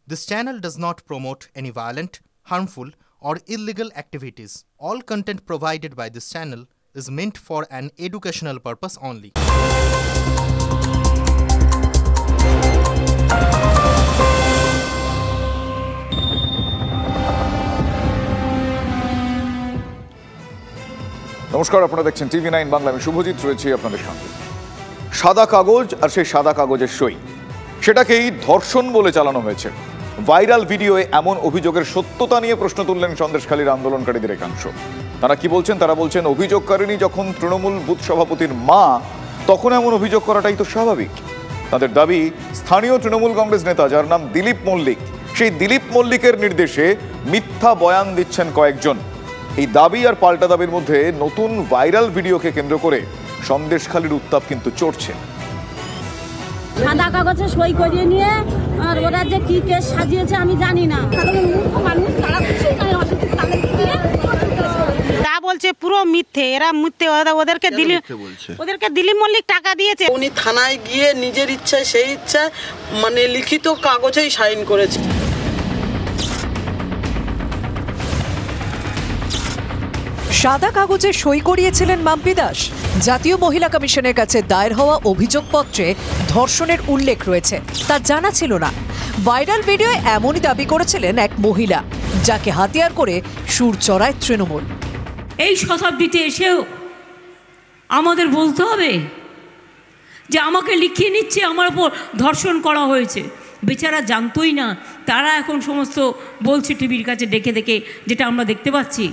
This channel does not promote any violent, harmful, or illegal activities. All content provided by this channel is meant for an educational purpose only. নমস্কার, আপনারা দেখছেন TV9 Bangla. আমি শুভজিৎ রয়েছি আপনাদের সঙ্গে। সাদা কাগজ আর সেই সাদা কাগজের সই, সেটাকেই ধর্ষণ বলে চালানো হয়েছে। ভাইরাল ভিডিওয়ে এমন অভিযোগের সত্যতা নিয়ে প্রশ্ন তুললেন সন্দেশখালীর আন্দোলনকারীদের একাংশ। তারা কি বলছেন? তারা বলছেন অভিযোগকারিনী যখন তৃণমূল বুথ সভাপতির মা, তখন এমন অভিযোগ করাটাই তো স্বাভাবিক। তাদের দাবি, স্থানীয় তৃণমূল কংগ্রেস নেতা যার নাম দিলীপ মল্লিক, সেই দিলীপ মল্লিকের নির্দেশে মিথ্যা বয়ান দিচ্ছেন কয়েকজন। এই দাবি আর পাল্টা দাবির মধ্যে নতুন ভাইরাল ভিডিওকে কেন্দ্র করে সন্দেশখালীর উত্তাপ কিন্তু চড়ছে। সাদা কাগজে সই করিয়ে নিয়ে আর ওরা যে কি কেস সাজিয়েছে আমি জানি না। তা বলছে পুরো মিথ্যে, এরা মিথ্যে। ওদেরকে দিলীপ মল্লিক টাকা দিয়েছে। উনি থানায় গিয়ে নিজের ইচ্ছায় সেই ইচ্ছায় মানে লিখিত কাগজেই সাইন করেছে। সাদা কাগজে সই করিয়েছিলেন মাম্পি দাস। জাতীয় মহিলা কমিশনের কাছে দায়ের হওয়া অভিযোগপত্রে ধর্ষণের উল্লেখ রয়েছে, তার জানা ছিল না। ভাইরাল ভিডিওয়ে এমনই দাবি করেছিলেন এক মহিলা, যাকে হাতিয়ার করে সুর চড়ায় তৃণমূল। এই শতাব্দীতে এসেও আমাদের বলতে হবে যে আমাকে লিখিয়ে নিচ্ছে আমার উপর ধর্ষণ করা হয়েছে। বেচারা জানতোই না, তারা এখন সমস্ত বলছে টিভির কাছে ডেকে ডেকে, যেটা আমরা দেখতে পাচ্ছি।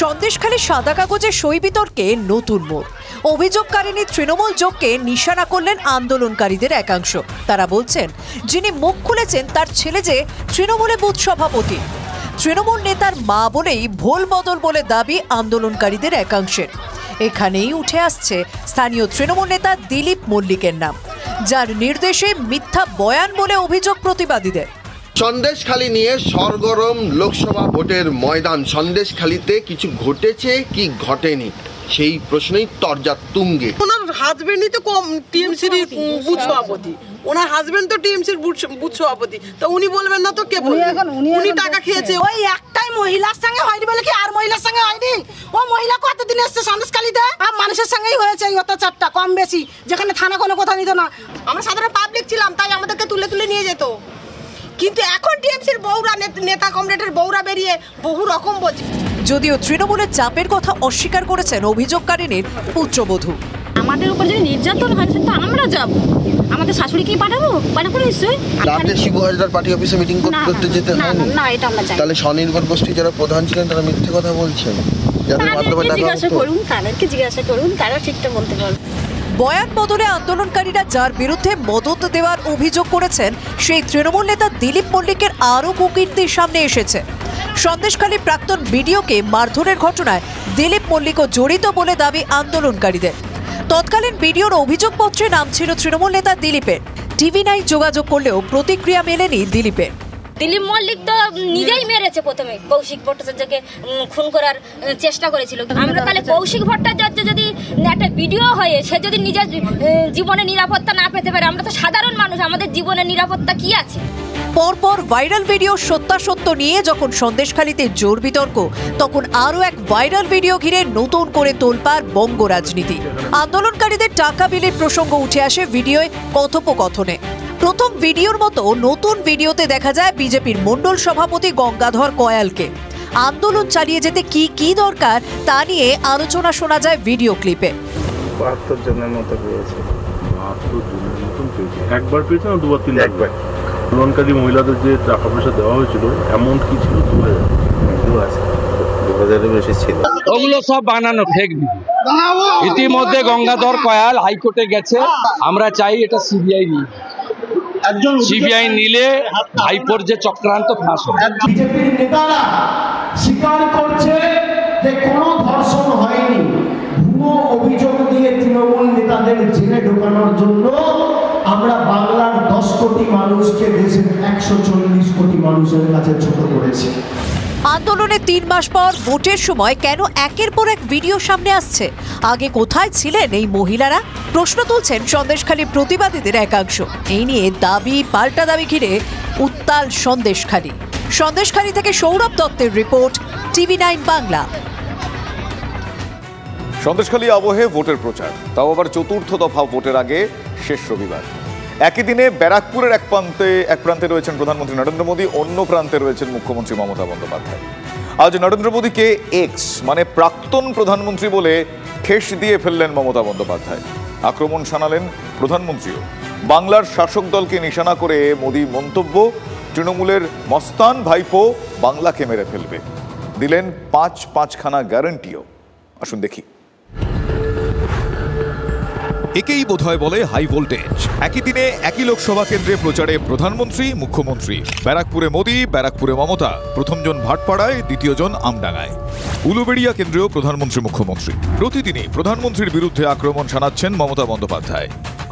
সন্দেশখালীর সাদা কাগজে সই বিতর্কে নতুন মোড়। অভিযোগকারিনী তৃণমূল যোগকে নিশানা করলেন আন্দোলনকারীদের একাংশ। তারা বলছেন, যিনি মুখ খুলেছেন তার ছেলে যে তৃণমূলে বুথ সভাপতি। তৃণমূল নেতার মা বলেই ভোল বদল বলে দাবি আন্দোলনকারীদের একাংশের। এখানেই উঠে আসছে স্থানীয় তৃণমূল নেতা দিলীপ মল্লিকের নাম, যার নির্দেশে মিথ্যা বয়ান বলে অভিযোগ প্রতিবাদীদের। সন্দেশখালী নিয়ে সরগরম লোকসভা ভোটের ময়দান। সন্দেশখালীতে কিছু ঘটেছে কি ঘটেনি সেই প্রশ্নেই তরজা তুঙ্গে। ওনার হাজবেন্ডই তো টিএমসির বুথ সভাপতি, ওনার হাজবেন্ড তো টিএমসির বুথ সভাপতি, তো উনি বলবেন না তো কে বলবে? উনি টাকা খেয়েছে। ওই একটাই মহিলার সঙ্গে হয়নি বলে কি আর মহিলার সঙ্গে হয়নি? ও মহিলা কতদিন এসছে সন্দেশখালীতে? আর মানুষের সঙ্গেই হয়েছে এই অত্যাচারটা কম বেশি, যেখানে থানা কোনো কথা নিত না। আমরা সাধারণ পাবলিক ছিলাম, তাই আমাদেরকে তুলে তুলে নিয়ে যেত। কিন্তু এখন টিএমসির বউরা, নেতা কমরেডের বউরা বেরিয়ে বহু রকম বলছে। যদিও তৃণমূলের চাপের কথা অস্বীকার করেছেন অভিযোগকারিনীর পুত্রবধূ। আমাদের উপর যদি নির্যাতন হয় সেটা আমরা যাব, আমাদের শাশুড়িকেই পাঠাবো নিশ্চয়ই। রাতে শিবু হাজরার পার্টি অফিসে মিটিং করতে যেতে হয় না, এটা আমরা চাই। তাহলে স্বনির্ভর গোষ্ঠী যারা প্রধান ছিলেন তারা মিথ্যে কথা বলছেন। জিজ্ঞাসা করুন, তাদেরকে জিজ্ঞাসা করুন, তারা ঠিকটা বলতে পারবে। বয়ান বদলে আন্দোলনকারীরা যার বিরুদ্ধে মদত দেওয়ার অভিযোগ করেছেন, সেই তৃণমূল নেতা দিলীপ মল্লিকের আরও কুকীর্তির সামনে এসেছে। সন্দেশখালী প্রাক্তন বিডিওকে মারধরের ঘটনায় দিলীপ মল্লিকও জড়িত বলে দাবি আন্দোলনকারীদের। তৎকালীন বিডিওর অভিযোগপত্রে নাম ছিল তৃণমূল নেতা দিলীপের। TV9 যোগাযোগ করলেও প্রতিক্রিয়া মেলেনি দিলীপের। দিলীপ মল্লিক তো নিজেই মেরেছে, প্রথমে কৌশিক ভট্টাচার্যকে খুন করার চেষ্টা করেছিল। আমরা তাহলে কৌশিক ভট্টাচার্য যদি একটা ভিডিও হয়ে সে যদি নিজের জীবনে নিরাপত্তা না পেতে পারে, আমরা তো সাধারণ মানুষ, আমাদের জীবনের নিরাপত্তা কি আছে? পরপর ভাইরাল ভিডিও সত্যাসত্য নিয়ে যখন সন্দেশখালীতে জোর বিতর্ক, তখন আরও এক ভাইরাল ভিডিও ঘিরে নতুন করে তোলপাড় বঙ্গ রাজনীতি। আন্দোলনকারীদের টাকা বিলের প্রসঙ্গ উঠে আসে ভিডিওয় কথোপকথনে। প্রথম ভিডিওর মতো নতুন ভিডিওতে দেখা যায় বিজেপির মণ্ডল সভাপতি গঙ্গাধর কয়ালকে। আন্দোলন চালিয়ে যেতে কি কি দরকার তা নিয়ে আলোচনা শোনা যায় ভিডিও ক্লিপে। ৭২ জনের মতো পেয়েছে। একবার পেয়েছে না দুবার তিন? একবার। আন্দোলনকারী মহিলাদের যে টাকা পয়সা দেওয়া হয়েছিল অ্যামাউন্ট কি ছিল? ২,০০০ বেশি ছিল। ওগুলো সব বানানো ফেক ভিডিও। ইতিমধ্যে গঙ্গাধর কয়াল হাইকোর্টে গেছে। আমরা চাই এটা সিবিআই নিয়ে, সিবিআই নিলে ভাইপোর যে চক্রান্ত ফাঁস হবে। বিজেপির নেতারা স্বীকার করছে যে কোনো ধর্ষণ হয়নি। ভুয়ো অভিযোগ দিয়ে তৃণমূল নেতাদের জেলে ঢোকানোর জন্য আমরা বাংলার ১০ কোটি মানুষকে দেশের ১৪০ কোটি মানুষের কাছে ছোট করেছি। আন্দোলনের 3 মাস পর ভোটের সময় কেন একের পর এক ভিডিও সামনে আসছে? আগে কোথায় ছিলেন এই মহিলারা? প্রশ্ন তুলছেন সন্দেশখালীর প্রতিবাদীদের একাংশ। এই নিয়ে দাবি পাল্টা দাবি ঘিরে উত্তাল সন্দেশখালী। সন্দেশখালী থেকে সৌরভ দত্তের রিপোর্ট, TV9 বাংলা। সন্দেশখালী আবহে ভোটের প্রচার, তাও আবার চতুর্থ দফা ভোটের আগে শেষ রবিবার। একই দিনে ব্যারাকপুরের এক প্রান্তে রয়েছেন প্রধানমন্ত্রী নরেন্দ্র মোদী, অন্য প্রান্তে রয়েছেন মুখ্যমন্ত্রী মমতা বন্দ্যোপাধ্যায়। আজ নরেন্দ্র মোদীকে এক্স মানে প্রাক্তন প্রধানমন্ত্রী বলে ঠেস দিয়ে ফেললেন মমতা বন্দ্যোপাধ্যায়। আক্রমণ শানালেন প্রধানমন্ত্রীও। বাংলার শাসক দলকে নিশানা করে মোদী মন্তব্য, তৃণমূলের মস্তান ভাইপো বাংলাকে মেরে ফেলবে। দিলেন 5খানা গ্যারান্টিও। আসুন দেখি। একেই বোধহয় বলে হাই ভোল্টেজ। একই দিনে একই লোকসভা কেন্দ্রে প্রচারে প্রধানমন্ত্রী মুখ্যমন্ত্রী। ব্যারাকপুরে মোদী, ব্যারাকপুরে মমতা, প্রথমজন ভাটপাড়ায়, দ্বিতীয়জন আমডাঙ্গায়। উলুবেড়িয়া কেন্দ্রেও প্রধানমন্ত্রী মুখ্যমন্ত্রী। প্রতিদিনই প্রধানমন্ত্রীর বিরুদ্ধে আক্রমণ শানাচ্ছেন মমতা বন্দ্যোপাধ্যায়।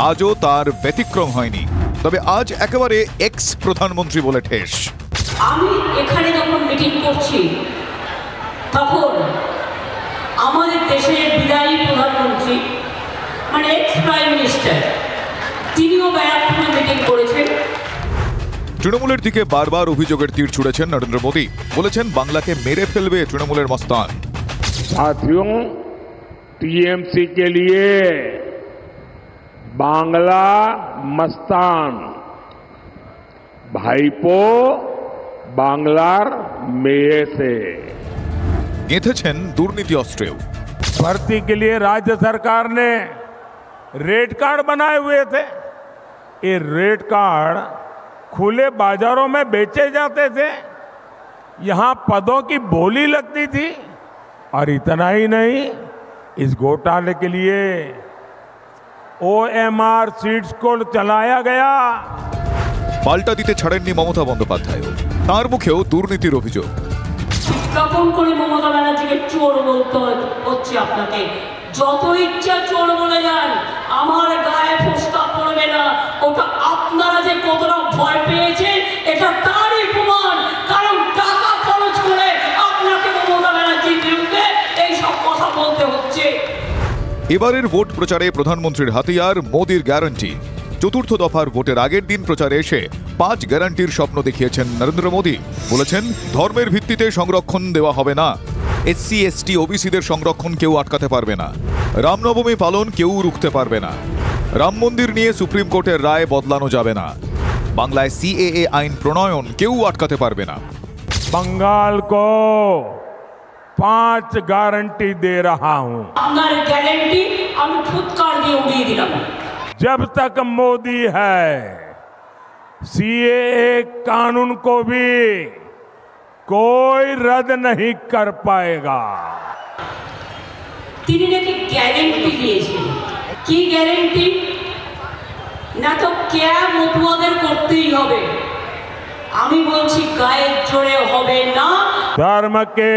আজও তার ব্যতিক্রম হয়নি, তবে আজ একেবারে এক্স প্রধানমন্ত্রী বলে ঠেস। আমি এখানে যখন মিটিং করছি তখন আমাদের দেশের বিদায়ী প্রধানমন্ত্রী মানে এক্স প্রাইম মিনিস্টার তিনিও ব্যারাকপুরে মিটিং করেছেন। তৃণমূলের দিকে বারবার অভিযোগের তীর ছুড়েছেন নরেন্দ্র মোদী। বলেছেন বাংলাকে মেরে ফেলবে তৃণমূলের মস্তান। साथियों, टीएमसी के लिए बांग्ला मस्तान भाईपो बांग्लार मेये से गेंथेছেন দুর্নীতি অস্ত্রেও। भर्ती के लिए राज्य सरकार ने रेड कार्ड बनाए हुए थे। ये रेड कार्ड खुले बाजारों में बेचे जाते थे, यहां पदों की बोली लगती थी। और इतना ही नहीं, इस घोटाले के लिए OMR सीट्स को चलाया गया। পাল্টা দিতে ছাড়েননি মমতা বন্দ্যোপাধ্যায়। তার মুখেও দুর্নীতির অভিযোগ। তখন করে মমতা ব্যানার্জিকে চোর বলতে হচ্ছে আপনাকে। যত ইচ্ছা চোর বলে যান, আমার গায়ে ফোস্কা পড়বে না। ওটা আপনারা যে কতটা ভয় পেয়েছেন এটা তারই প্রমাণ, কারণ টাকা খরচ করে আপনাকে মমতা ব্যানার্জির বিরুদ্ধে এইসব কথা বলতে হচ্ছে। এবারের ভোট প্রচারে প্রধানমন্ত্রীর হাতিয়ার মোদীর গ্যারান্টি। চতুর্থ দফার ভোটের আগের দিন প্রচারে এসে 5 গ্যারান্টির স্বপ্ন দেখিয়েছেন নরেন্দ্র মোদী। বলেছেন ধর্মের ভিত্তিতে সংরক্ষণ দেওয়া হবে না, SC ST OBCদের সংরক্ষণ কেউ আটকাতে পারবে না, রামনবমী পালন কেউ রুখতে পারবে না, রাম মন্দির নিয়ে সুপ্রিম কোর্টের রায় বদলানো যাবে না, বাংলায় CAA আইন প্রণয়ন কেউ আটকাতে পারবে না। बंगाल को 5 गारंटी दे रहा हूं। আপনার গ্যারান্টি আমি ফুৎকার দিয়ে উড়িয়ে দিলাম। जब तक मोदी है, CAA कानून को भी कोई रद्द नहीं कर पाएगा। তিনি নাকি গ্যারান্টি দিয়েছেন। কি গ্যারান্টি? না তো ক্যা মতুয়াদের করতেই হবে। আমি বলছি গায়ের জোরে হবে না। धर्म के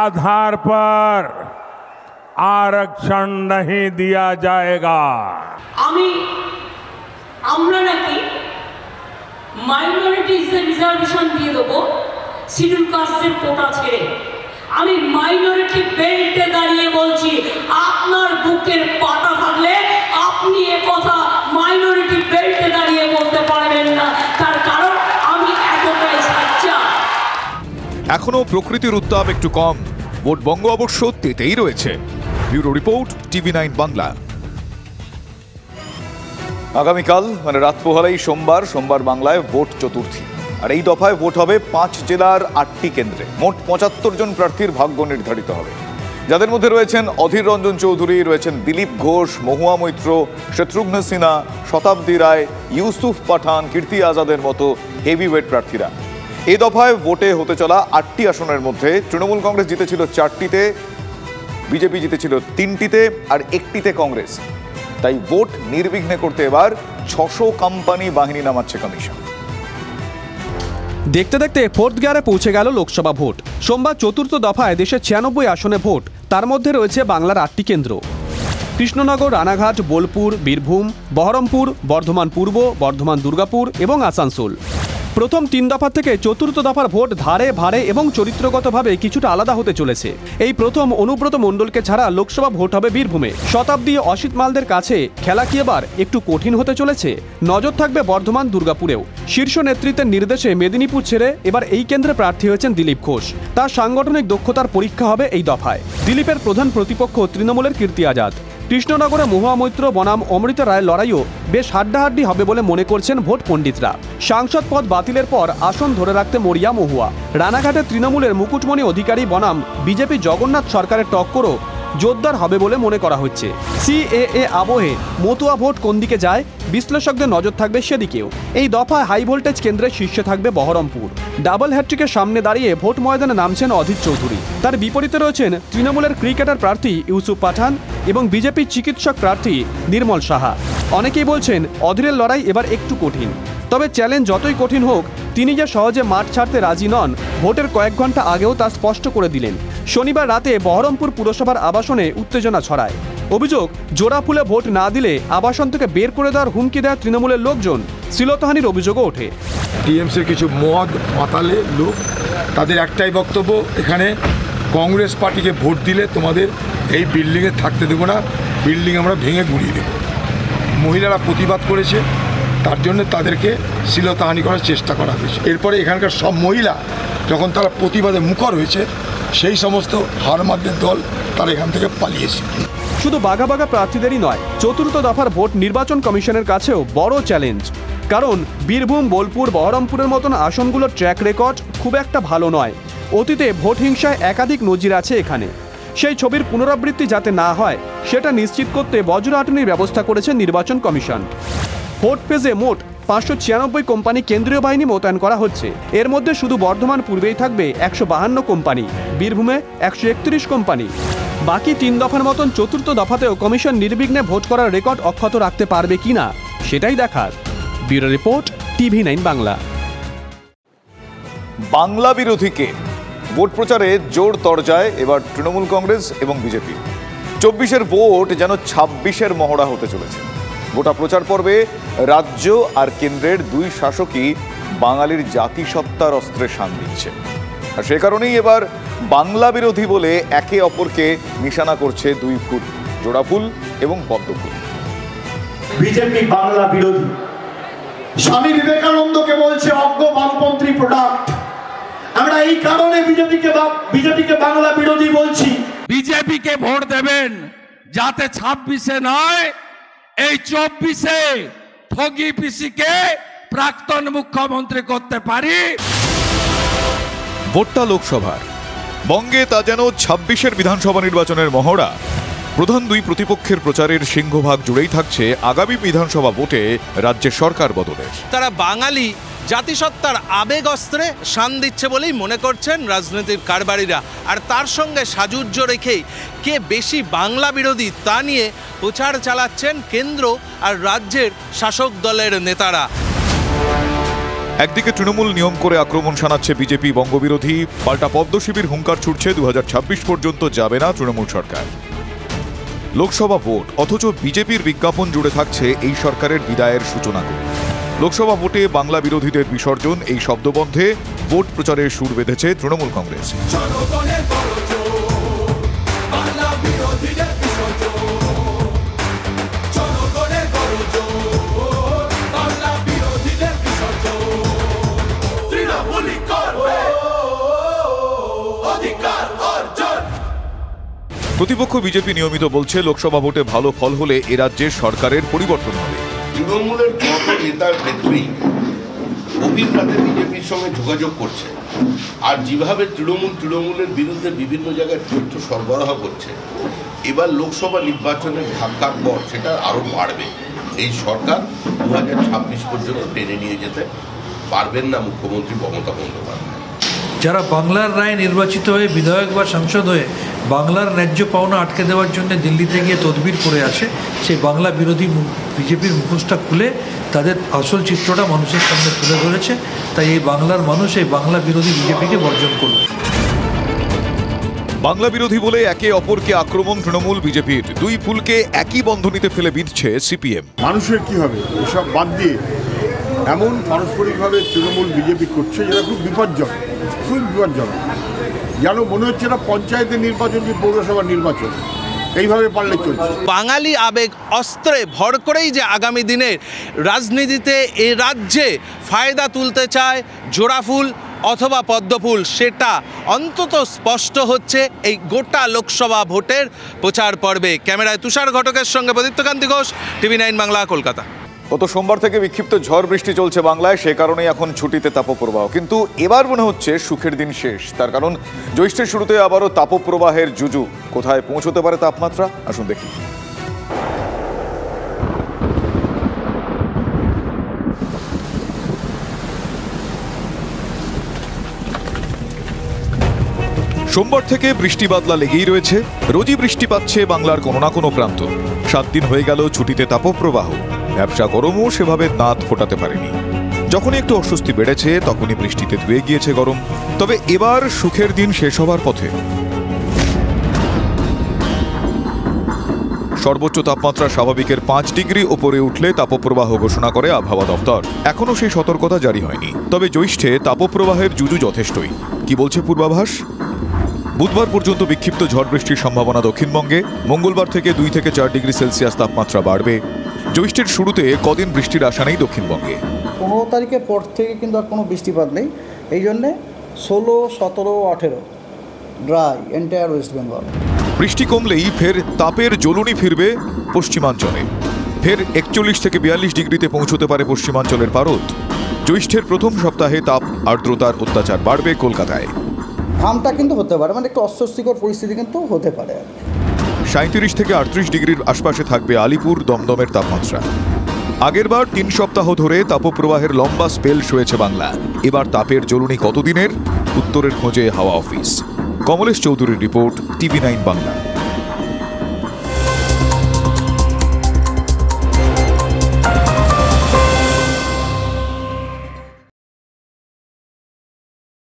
आधार पर आरक्षण नहीं दिया जाएगा। আমরা নাকি মাইনরিটিজদের রিজার্ভেশন দিয়ে দেবো শিডিউল কাস্টের কোটা ছেড়ে। আমি মাইনরিটি বেল্টে দাঁড়িয়ে বলছি, আপনার বুকের পাটা থাকলে আপনি একথা মাইনরিটি বেল্টে দাঁড়িয়ে বলতে পারবেন না। তার কারণ আমি এতটাই সাচ্চা। এখনো প্রকৃতির উত্তাপ একটু কম, ভোট বঙ্গ অবশ্য তেতেই রয়েছে। Bureau report, TV9 Bangla. আগামীকাল মানে রাত পোহালেই সোমবার বাংলায় ভোট চতুর্থী। আর এই দফায় ভোট হবে 5 জেলার 8টি কেন্দ্রে। মোট 75 জন প্রার্থীর ভাগ্য নির্ধারিত হবে, যাদের মধ্যে রয়েছেন অধীর রঞ্জন চৌধুরী, রয়েছেন দিলীপ ঘোষ, মহুয়া মৈত্র, শত্রুঘ্ন সিনহা, শতাব্দী রায়, ইউসুফ পাঠান, কীর্তি আজাদের মতো হেভিওয়েট প্রার্থীরা। এই দফায় ভোটে হতে চলা 8টি আসনের মধ্যে তৃণমূল কংগ্রেস জিতেছিল 4টিতে, বিজেপি জিতেছিল 3টিতে আর 1টিতে কংগ্রেস। তাই ভোট নির্বিঘ্নে করতে এবার 600 কোম্পানি বাহিনী নামাচ্ছে কমিশন। দেখতে দেখতে ফোর্থ গিয়ারে পৌঁছে গেল লোকসভা ভোট। সোমবার চতুর্থ দফায় দেশের 96 আসনে ভোট। তার মধ্যে রয়েছে বাংলার 8টি কেন্দ্র: কৃষ্ণনগর, রানাঘাট, বোলপুর, বীরভূম, বহরমপুর, বর্ধমান পূর্ব, বর্ধমান দুর্গাপুর এবং আসানসোল। প্রথম 3 দফা থেকে চতুর্থ দফার ভোট ধারে ভারে এবং চরিত্রগতভাবে কিছুটা আলাদা হতে চলেছে। এই প্রথম অনুব্রত মণ্ডলকে ছাড়া লোকসভা ভোট হবে বীরভূমে। শতাব্দী অসিত মালদের কাছে খেলা কি এবার একটু কঠিন হতে চলেছে? নজর থাকবে বর্ধমান দুর্গাপুরেও। শীর্ষ নেতৃত্বের নির্দেশে মেদিনীপুর ছেড়ে এবার এই কেন্দ্রে প্রার্থী হয়েছেন দিলীপ ঘোষ। তার সাংগঠনিক দক্ষতার পরীক্ষা হবে এই দফায়। দিলীপের প্রধান প্রতিপক্ষ তৃণমূলের কীর্তি আজাদ। কৃষ্ণনগরে মহুয়া মৈত্র বনাম অমৃতা রায়ের লড়াইও বেশ হাড্ডাহাড্ডি হবে বলে মনে করছেন ভোট পণ্ডিতরা। সাংসদ পদ বাতিলের পর আসন ধরে রাখতে মরিয়া মহুয়া। রানাঘাটে তৃণমূলের মুকুটমণি অধিকারী বনাম বিজেপি জগন্নাথ সরকারের টক্করও জোরদার হবে বলে মনে করা হচ্ছে। সিএএ আবহে মতুয়া ভোট কোন দিকে যায়, বিশ্লেষকদের নজর থাকবে সেদিকেও। এই দফায় হাই ভোল্টেজ কেন্দ্রের শীর্ষে থাকবে বহরমপুর। ডাবল হ্যাট্রিকের সামনে দাঁড়িয়ে ভোট ময়দানে নামছেন অধীর চৌধুরী। তার বিপরীতে রয়েছেন তৃণমূলের ক্রিকেটার প্রার্থী ইউসুফ পাঠান এবং বিজেপির চিকিৎসক প্রার্থী নির্মল সাহা। অনেকেই বলছেন অধীরের লড়াই এবার একটু কঠিন। তবে চ্যালেঞ্জ যতই কঠিন হোক, তিনি যে সহজে মাঠ ছাড়তে রাজি নন ভোটের কয়েক ঘন্টা আগেও তা স্পষ্ট করে দিলেন। শনিবার রাতে বহরমপুর পুরসভার আবাসনে উত্তেজনা ছড়ায়। অভিযোগ, জোড়া ফুলে ভোট না দিলে আবাসন থেকে বের করে দেওয়ার হুমকি দেয় তৃণমূলের লোকজন। শ্লীলতাহানির অভিযোগও ওঠে। টিএমসির কিছু মদ মাতালে লোক, তাদের একটাই বক্তব্য, এখানে কংগ্রেস পার্টিকে ভোট দিলে তোমাদের এই বিল্ডিংয়ে থাকতে দেবো না, বিল্ডিং আমরা ভেঙে গুড়িয়ে দেবো। মহিলারা প্রতিবাদ করেছে, তার জন্য তাদেরকে শ্লীলতাহানি করার চেষ্টা করা হয়েছে। এরপরে এখানকার সব মহিলা যখন তারা প্রতিবাদে মুখর হয়েছে, সেই সমস্ত হারমাদদের দল তারা এখান থেকে পালিয়েছে। শুধু বাঘা বাঘা প্রার্থীদেরই নয়, চতুর্থ দফার ভোট নির্বাচন কমিশনের কাছেও বড় চ্যালেঞ্জ। কারণ বীরভূম, বোলপুর, বহরমপুরের মতন আসনগুলোর ট্র্যাক রেকর্ড খুব একটা ভালো নয়। অতীতে ভোট হিংসায় একাধিক নজির আছে এখানে। সেই ছবির পুনরাবৃত্তি যাতে না হয় সেটা নিশ্চিত করতে বজ্রআটনির ব্যবস্থা করেছে নির্বাচন কমিশন। ভোট ফেজে মোট 596 কোম্পানি কেন্দ্রীয় বাহিনী মোতায়েন করা হচ্ছে। এর মধ্যে শুধু বর্ধমান পূর্বেই থাকবে 152 কোম্পানি, বীরভূমে 131 কোম্পানি। বাকি 3 দফার মতন চতুর্থ দফাতেও কমিশন নির্বিঘ্নে ভোট করার রেকর্ড অক্ষত রাখতে পারবে কিনা সেটাই দেখার। Bureau report, TV9 Bangla. Bangla বিরোধীকে ভোট প্রচারে জোর তরজায় এবার তৃণমূল কংগ্রেস এবং বিজেপি। 24-এর ভোট যেন 26-এর মহড়া হতে চলেছে। গোটা প্রচার পর্বে রাজ্য আর কেন্দ্রের দুই শাসকই বাঙালির জাতিসত্তার অস্ত্রে শান দিচ্ছে। আর সে কারণেই এবার বাংলা বিরোধী বলে একে অপরকে নিশানা করছে দুই ফুল, জোড়া ফুল এবং পদ্ম ফুল। বিজেপি বাংলা বিরোধী। স্বামী বিবেকানন্দকে বলছে অজ্ঞ বামপন্থী প্রোডাক্ট। আমরা এই কারণে বিজেপিকে বাংলা বিরোধী বলছি। বিজেপিকে ভোট দেবেন যাতে 26-এ নয়, এই 24-এ ঠগি পিসিকে প্রাক্তন মুখ্যমন্ত্রী করতে পারি। ভোটটা লোকসভার, বঙ্গে তা যেন 26-এর বিধানসভা নির্বাচনের মহড়া। প্রধান দুই প্রতিপক্ষের প্রচারের সিংহভাগ জুড়েই থাকছে আগামী বিধানসভা ভোটে রাজ্যের সরকার বদলের। তারা বাঙালি জাতিসত্তার আবেগ অস্ত্রে শান দিচ্ছে বলেই মনে করছেন রাজনীতির কারবারিরা। আর তার সঙ্গে সাজুজ্য রেখেই কে বেশি বাংলা বিরোধী তা নিয়ে প্রচার চালাচ্ছেন কেন্দ্র আর রাজ্যের শাসক দলের নেতারা। একদিকে তৃণমূল নিয়ম করে আক্রমণ শানাচ্ছে বিজেপি বঙ্গবিরোধী, পাল্টা পদ্ম শিবির হুঙ্কার ছুটছে 2026 পর্যন্ত যাবে না তৃণমূল সরকার। লোকসভা ভোট, অথচ বিজেপির বিজ্ঞাপন জুড়ে থাকছে এই সরকারের বিদায়ের সূচনা করে। লোকসভা ভোটে বাংলা বিরোধীদের বিসর্জন, এই শব্দবন্ধে ভোট প্রচারের সুর বেঁধেছে তৃণমূল কংগ্রেস। প্রতিপক্ষ বিজেপি নিয়মিত বলছে লোকসভা ভোটে ভালো ফল হলে এ রাজ্যের সরকারের পরিবর্তন হবে। তৃণমূলের কত নেতার নেত্রী গভীর রাতে বিজেপির সঙ্গে যোগাযোগ করছে, আর যেভাবে তৃণমূলের বিরুদ্ধে বিভিন্ন জায়গায় তথ্য সরবরাহ করছে, এবার লোকসভা নির্বাচনের ধাক্কার পর সেটা আরও বাড়বে। এই সরকার 2026 পর্যন্ত টেনে নিয়ে যেতে পারবেন না মুখ্যমন্ত্রী মমতা বন্দ্যোপাধ্যায়। যারা বাংলার রায় নির্বাচিত হয়ে বিধায়ক বা সাংসদ হয়ে বাংলার ন্যায্য পাওনা আটকে দেওয়ার জন্য দিল্লিতে গিয়ে তদবির করে আসে, সেই বাংলা বিরোধী বিজেপির মুখোশটা খুলে তাদের আসল চিত্রটা মানুষের সামনে তুলে ধরেছে। তাই এই বাংলার মানুষ এই বাংলা বিরোধী বিজেপিকে বর্জন করবে। বাংলা বিরোধী বলে একে অপরকে আক্রমণ তৃণমূল বিজেপির, দুই ফুলকে একই বন্ধনীতে ফেলে বিঁধছে সিপিএম। মানুষের কি হবে এসব বাদ দিয়ে এমন পারস্পরিকভাবে তৃণমূল বিজেপি করছে যেটা খুব বিপজ্জনক, খুব বিপজ্জনক। যেন মনে হচ্ছে না পঞ্চায়েতের নির্বাচন কি পৌরসভার নির্বাচন, এইভাবে পারলে চলছে। বাঙালি আবেগ অস্ত্রে ভর করেই যে আগামী দিনের রাজনীতিতে এ রাজ্যে ফায়দা তুলতে চায় জোড়াফুল অথবা পদ্মফুল, সেটা অন্তত স্পষ্ট হচ্ছে এই গোটা লোকসভা ভোটের প্রচার পর্বে। ক্যামেরায় তুষার ঘটকের সঙ্গে প্রদীপ্তকান্তি ঘোষ, TV9 বাংলা, কলকাতা। গত সোমবার থেকে বিক্ষিপ্ত ঝড় বৃষ্টি চলছে বাংলায়, সে কারণেই এখন ছুটিতে তাপপ্রবাহ। কিন্তু এবার মনে হচ্ছে সুখের দিন শেষ। তার কারণ জ্যৈষ্ঠের শুরুতে আবারও তাপপ্রবাহের জুজু। কোথায় পৌঁছতে পারে তাপমাত্রা, আসুন দেখি। সোমবার থেকে বৃষ্টি বাদলা লেগেই রয়েছে। রোজই বৃষ্টি পাচ্ছে বাংলার কোনো না কোনো প্রান্ত। 7 দিন হয়ে গেল ছুটিতে তাপপ্রবাহ। ব্যবসা গরমও সেভাবে দাঁত ফোটাতে পারেনি। যখনই একটু অস্বস্তি বেড়েছে তখনই বৃষ্টিতে ধুয়ে গিয়েছে গরম। তবে এবার সুখের দিন শেষ হবার পথে। সর্বোচ্চ তাপমাত্রা স্বাভাবিকের 5 ডিগ্রি ওপরে উঠলে তাপপ্রবাহ ঘোষণা করে আবহাওয়া দপ্তর। এখনও সেই সতর্কতা জারি হয়নি। তবে জ্যৈষ্ঠে তাপপ্রবাহের জুজু যথেষ্টই। কি বলছে পূর্বাভাস? বুধবার পর্যন্ত বিক্ষিপ্ত ঝড় বৃষ্টির সম্ভাবনা দক্ষিণবঙ্গে। মঙ্গলবার থেকে 2 থেকে 4 ডিগ্রি সেলসিয়াস তাপমাত্রা বাড়বে। জ্যৈষ্ঠের শুরুতে কদিন বৃষ্টির আশা নেই দক্ষিণবঙ্গে। 15 তারিখের পর থেকে কিন্তু আর কোনো বৃষ্টিপাত নেই। এই জন্যে 16, 17, 18 ড্রাই এন্টায়ার ওয়েস্ট বেঙ্গল। বৃষ্টি কমলেই ফের তাপের জ্বলুনি ফিরবে পশ্চিমাঞ্চলে। ফের 41 থেকে 42 ডিগ্রিতে পৌঁছতে পারে পশ্চিমাঞ্চলের পারদ। জ্যৈষ্ঠের প্রথম সপ্তাহে তাপ আর্দ্রতার অত্যাচার বাড়বে কলকাতায়। ঘামটা কিন্তু হতে পারে, মানে একটু অস্বস্তিকর পরিস্থিতি কিন্তু হতে পারে। 37 থেকে 38 ডিগ্রির আশপাশে থাকবে আলিপুর, দমদমের তাপমাত্রা। আগেরবার 3 সপ্তাহ ধরে তাপপ্রবাহের লম্বা স্পেল সয়েছে বাংলা। এবার তাপের জ্বলুনি কতদিনের? উত্তরের খোঁজে হাওয়া অফিস। কমলেশ চৌধুরীর রিপোর্ট, TV9 বাংলা।